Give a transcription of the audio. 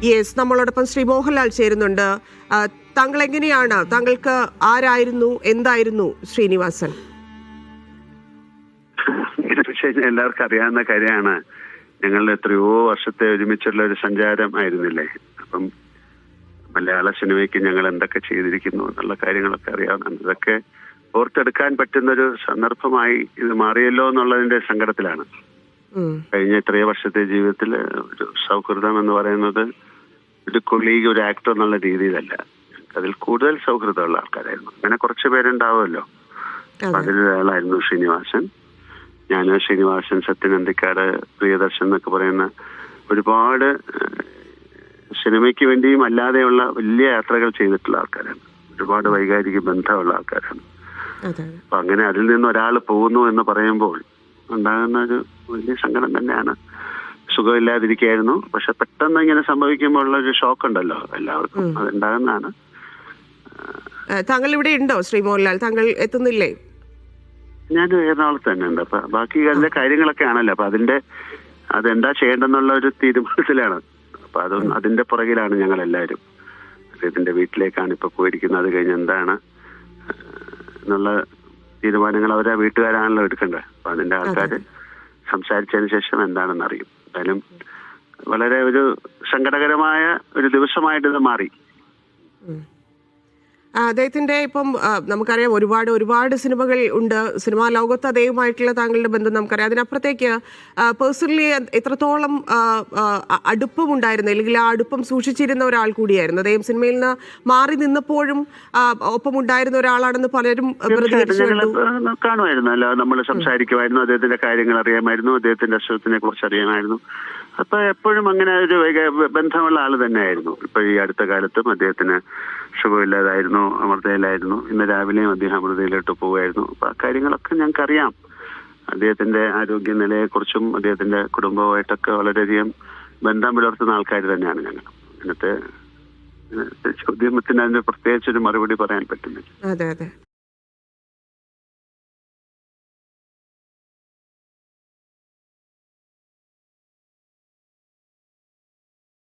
Yes, നമ്മളോടൊപ്പം ശ്രീ മോഹൻലാൽ ചേരുന്നുണ്ട്. താങ്കൾ എങ്ങനെയാണ്, താങ്കൾക്ക് ആരായിരുന്നു, എന്തായിരുന്നു ശ്രീനിവാസൻ? എല്ലാവർക്കും അറിയാവുന്ന കാര്യമാണ്. ഞങ്ങൾ എത്രയോ വർഷത്തെ ഒരുമിച്ചുള്ള ഒരു സഞ്ചാരം ആയിരുന്നില്ലേ. അപ്പം മലയാള സിനിമയ്ക്ക് ഞങ്ങൾ എന്തൊക്കെ ചെയ്തിരിക്കുന്നു എന്നുള്ള കാര്യങ്ങളൊക്കെ അറിയാവുന്നതാണ്. ഇതൊക്കെ ഓർത്തെടുക്കാൻ പറ്റുന്നൊരു സന്ദർഭമായി ഇത് മാറിയല്ലോ എന്നുള്ളതിന്റെ സങ്കടത്തിലാണ്. കഴിഞ്ഞ ഇത്രയോ വർഷത്തെ ജീവിതത്തിൽ ഒരു സൗഹൃദം എന്ന് പറയുന്നത് ഒരു കൊളീഗ്, ഒരു ആക്ടർ എന്നുള്ള രീതിയിലല്ല. അതിൽ കൂടുതൽ സൗഹൃദമുള്ള ആൾക്കാരായിരുന്നു. അങ്ങനെ കുറച്ച് പേരുണ്ടാവുമല്ലോ. അതിലൊരാളായിരുന്നു ശ്രീനിവാസൻ. ഞാൻ ശ്രീനിവാസൻ, സത്യൻ അന്തിക്കാട്, പ്രിയദർശൻ എന്നൊക്കെ പറയുന്ന ഒരുപാട് സിനിമയ്ക്ക് വേണ്ടിയും അല്ലാതെയുള്ള വലിയ യാത്രകൾ ചെയ്തിട്ടുള്ള ആൾക്കാരാണ്. ഒരുപാട് വൈകാരിക ബന്ധമുള്ള ആൾക്കാരാണ്. അപ്പൊ അങ്ങനെ അതിൽ നിന്ന് ഒരാൾ പോകുന്നു എന്ന് പറയുമ്പോൾ ഉണ്ടാകുന്ന ഒരു വലിയ സങ്കടം തന്നെയാണ്. സുഖമില്ലാതിരിക്കായിരുന്നു. പക്ഷെ പെട്ടെന്ന് ഇങ്ങനെ സംഭവിക്കുമ്പോൾ ഉള്ള ഒരു ഷോക്ക് ഉണ്ടല്ലോ എല്ലാവർക്കും, അതുണ്ടാകുന്നതാണ്. താങ്കൾ ഇവിടെ ഉണ്ടോ ശ്രീ മോഹൻലാൽ? താങ്കൾ എത്തുന്നില്ലേ? ഞാൻ എറണാകുളത്ത് തന്നെ ഉണ്ട്. അപ്പൊ ബാക്കി അതിന്റെ കാര്യങ്ങളൊക്കെ ആണല്ലോ. അപ്പൊ അതെന്താ ചെയ്യേണ്ടെന്നുള്ള ഒരു തീരുമാനത്തിലാണ്. അപ്പൊ അതിന്റെ പുറകിലാണ് ഞങ്ങൾ എല്ലാവരും. അദ്ദേഹത്തിന്റെ വീട്ടിലേക്കാണ് ഇപ്പൊ പോയിരിക്കുന്നത്. അത് കഴിഞ്ഞ് എന്താണ് എന്നുള്ള തീരുമാനങ്ങൾ അവരെ വീട്ടുകാരാണല്ലോ എടുക്കേണ്ടത്. അപ്പൊ അതിന്റെ ആൾക്കാർ സംസാരിച്ചതിന് ശേഷം എന്താണെന്ന് അറിയും. എന്തായാലും വളരെ ഒരു സങ്കടകരമായ ഒരു ദിവസമായിട്ട് ഇത് മാറി. അദ്ദേഹത്തിന്റെ ഇപ്പം നമുക്കറിയാം ഒരുപാട് സിനിമകൾ ഉണ്ട്. സിനിമാ ലോകത്ത് അദ്ദേഹവുമായിട്ടുള്ള താങ്കളുടെ ബന്ധം നമുക്കറിയാം. അതിനപ്പുറത്തേക്ക് പേഴ്സണലി എത്രത്തോളം അടുപ്പമുണ്ടായിരുന്നു, അല്ലെങ്കിൽ ആ അടുപ്പം സൂക്ഷിച്ചിരുന്ന ഒരാൾ കൂടിയായിരുന്നു അദ്ദേഹം. സിനിമയിൽ നിന്ന് മാറി നിന്നപ്പോഴും ഒപ്പമുണ്ടായിരുന്ന ഒരാളാണെന്ന് പലരും കാണുമായിരുന്നു. അല്ല, നമ്മൾ സംസാരിക്കുമായിരുന്നു. അദ്ദേഹത്തിന്റെ കാര്യങ്ങൾ അറിയാമായിരുന്നു. അദ്ദേഹത്തിന്റെ അസുഖത്തിനെ കുറിച്ച് അറിയാമായിരുന്നു. അപ്പൊ എപ്പോഴും അങ്ങനെ ഒരു ബന്ധമുള്ള ആള് തന്നെയായിരുന്നു. ഇപ്പൊ ഈ അടുത്ത കാലത്തും അദ്ദേഹത്തിന് സുഖമില്ലാതായിരുന്നു, അമൃതയിലായിരുന്നു. ഇന്ന് രാവിലെയും അദ്ദേഹം അമൃതയിലോട്ട് പോവുമായിരുന്നു. അപ്പൊ ആ കാര്യങ്ങളൊക്കെ ഞങ്ങൾക്കറിയാം. അദ്ദേഹത്തിന്റെ ആരോഗ്യനിലയെ കുറിച്ചും അദ്ദേഹത്തിന്റെ കുടുംബവുമായിട്ടൊക്കെ വളരെയധികം ബന്ധം പുലർത്തുന്ന ആൾക്കാർ തന്നെയാണ് ഞങ്ങൾ. ഇന്നത്തെ ചോദ്യത്തിന് അതിന് പ്രത്യേകിച്ചൊരു മറുപടി പറയാൻ പറ്റുന്നില്ല. അതെ.